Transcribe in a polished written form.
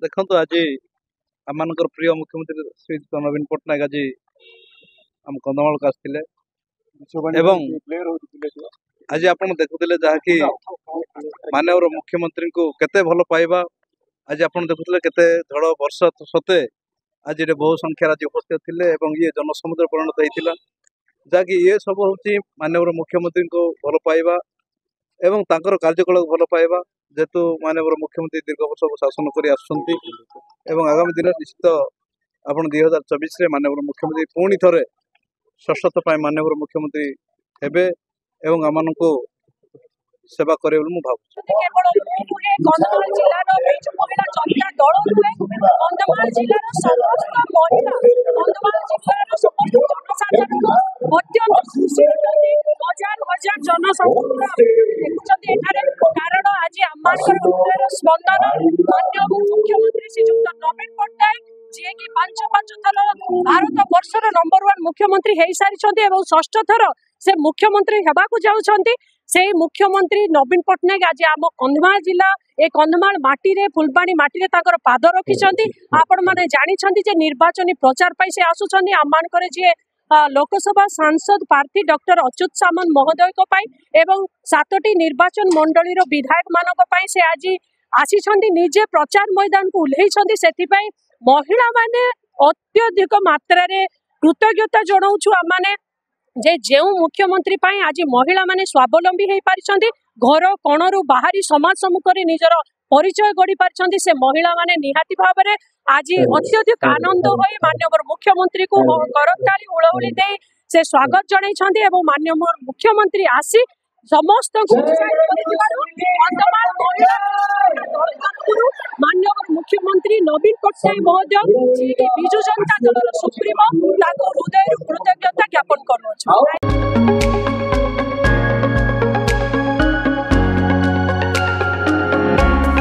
ଦେଖନ୍ତୁ ଆଜି ଆମମାନଙ୍କର ପ୍ରିୟ ମୁଖ୍ୟମନ୍ତ୍ରୀ ଶ୍ରୀଯୁକ୍ତ ନବୀନ ପଟ୍ଟନାୟକ ଆଜି ଆମ କନ୍ଧମାଳକୁ ଆସିଥିଲେ ଏବଂ ଆଜି ଆପଣ ଦେଖୁଥିଲେ ଯାହାକି ମାନ୍ୟବର ମୁଖ୍ୟମନ୍ତ୍ରୀଙ୍କୁ କେତେ ଭଲ ପାଇବା ଆଜି ଆପଣ ଦେଖୁଥିଲେ କେତେ ଝଡ଼ ବର୍ଷା ସତ୍ତ୍ୱେ ଆଜି ଏଠି ବହୁ ସଂଖ୍ୟାରେ ଆଜି ଉପସ୍ଥିତ ଥିଲେ ଏବଂ ଇଏ ଜନସମୁଦ୍ର ପରିଣତ ହେଇଥିଲା ଯାହାକି ଇଏ ସବୁ ହେଉଛି ମାନ୍ୟବର ମୁଖ୍ୟମନ୍ତ୍ରୀଙ୍କୁ ଭଲ ପାଇବା ଏବଂ ତାଙ୍କର କାର୍ଯ୍ୟକଳାପ ଭଲ ପାଇବା ଯେହେତୁ ମାନ୍ୟବର ମୁଖ୍ୟମନ୍ତ୍ରୀ ଦୀର୍ଘ ବର୍ଷ ଶାସନ କରି ଆସୁଛନ୍ତି ଏବଂ ଆଗାମୀ ଦିନରେ ନିଶ୍ଚିତ ଆପଣ 2024ରେ ମାନ୍ୟବର ମୁଖ୍ୟମନ୍ତ୍ରୀ ପୁଣି ଥରେ ଷଷ୍ଠଥ ପାଇଁ ମାନ୍ୟବର ମୁଖ୍ୟମନ୍ତ୍ରୀ ହେବେ ଏବଂ ଆମମାନଙ୍କୁ ସେବା କରିବେ ବୋଲି ମୁଁ ଭାବୁଛି। କେବଳ ନୁହେଁ କନ୍ଧମାଳ ଜିଲ୍ଲାର ଏଇ ଯୋଉ ମହିଳା ଜନତା ଦଳ ନୁହେଁ କନ୍ଧମାଳ ଜିଲ୍ଲାର ସମସ୍ତ ମହିଳା କନ୍ଧମାଳ ଜିଲ୍ଲାର ସମସ୍ତ ଜନସାଧାରଣ ଅତ୍ୟନ୍ତ ଖୁସି ଅଛନ୍ତି। ହଜାର ହଜାର ଜନସାଧାରଣ ଦେଖୁଛନ୍ତି ଏଠାରେ କାରଣ ଆଜି ଆମମାନଙ୍କର ହୃଦୟର ସ୍ପନ୍ଦନ ମାନ୍ୟବର ମୁଖ୍ୟମନ୍ତ୍ରୀ ଶ୍ରୀଯୁକ୍ତ ନବୀନ ପଟ୍ଟନାୟକ ଯିଏକି ପାଞ୍ଚ ଥର ଭାରତ ବର୍ଷର ନମ୍ବର 1 ମୁଖ୍ୟମନ୍ତ୍ରୀ ହେଇସାରିଛନ୍ତି ଏବଂ ଷଷ୍ଠ ଥର ସେ ମୁଖ୍ୟମନ୍ତ୍ରୀ ହେବାକୁ ଯାଉଛନ୍ତି। ସେଇ ମୁଖ୍ୟମନ୍ତ୍ରୀ ନବୀନ ପଟ୍ଟନାୟକ ଆଜି ଆମ କନ୍ଧମାଳ ଜିଲ୍ଲା ଏ କନ୍ଧମାଳ ମାଟିରେ ଫୁଲବାଣୀ ମାଟିରେ ତାଙ୍କର ପାଦ ରଖିଛନ୍ତି। ଆପଣ ମାନେ ଜାଣିଛନ୍ତି ଯେ ନିର୍ବାଚନୀ ପ୍ରଚାର ପାଇଁ ସେ ଆସୁଛନ୍ତି ଆମମାନଙ୍କର ଯିଏ ଲୋକସଭା ସାଂସଦ ପ୍ରାର୍ଥୀ ଡକ୍ଟର ଅଚ୍ୟୁତ ସାମନ୍ତ ମହୋଦୟଙ୍କ ପାଇଁ ଏବଂ 7ଟି ନିର୍ବାଚନ ମଣ୍ଡଳୀର ବିଧାୟକ ମାନଙ୍କ ପାଇଁ ସେ ଆଜି ଆସିଛନ୍ତି ନିଜେ ପ୍ରଚାର ମଇଦାନକୁ ଓହ୍ଲେଇଛନ୍ତି। ସେଥିପାଇଁ ମହିଳା ମାନେ ଅତ୍ୟଧିକ ମାତ୍ରାରେ କୃତଜ୍ଞତା ଜଣାଉଛୁ ଆମେ ଯେ ଯେଉଁ ମୁଖ୍ୟମନ୍ତ୍ରୀ ପାଇଁ ଆଜି ମହିଳା ମାନେ ସ୍ୱାବଲମ୍ବୀ ହେଇପାରିଛନ୍ତି ଘର କୋଣରୁ ବାହାରି ସମାଜ ସମ୍ମୁଖରେ ନିଜର ପରିଚୟ ଗଢି ପାରିଛନ୍ତି ସେ ମହିଳା ମାନେ ନିହାତି ଭାବରେ ଆଜି ଅତ୍ୟଧିକ ଆନନ୍ଦ ହୋଇ ମାନ୍ୟବର ମୁଖ୍ୟମନ୍ତ୍ରୀକୁ କରତାଳି ହୁଳହୁଳି ଦେଇ ସେ ସ୍ୱାଗତ ଜଣାଇଛନ୍ତି ଏବଂ ମାନ୍ୟବର ମୁଖ୍ୟମନ୍ତ୍ରୀ ଆସି ସମସ୍ତଙ୍କୁ ଉତ୍ସାହିତ କରିଥିବାରୁ କନ୍ଧମାଳ ମହିଳା ମାନ୍ୟବର ମୁଖ୍ୟମନ୍ତ୍ରୀ ନବୀନ ପଟ୍ଟନାୟକ ମହୋଦୟ ଯିଏକି ବିଜୁ ଜନତା ଦଳର ସୁପ୍ରିମୋ ତାଙ୍କୁ ହୃଦୟରୁ କୃତଜ୍ଞତା ଜ୍ଞାପନ କରୁଅଛୁ।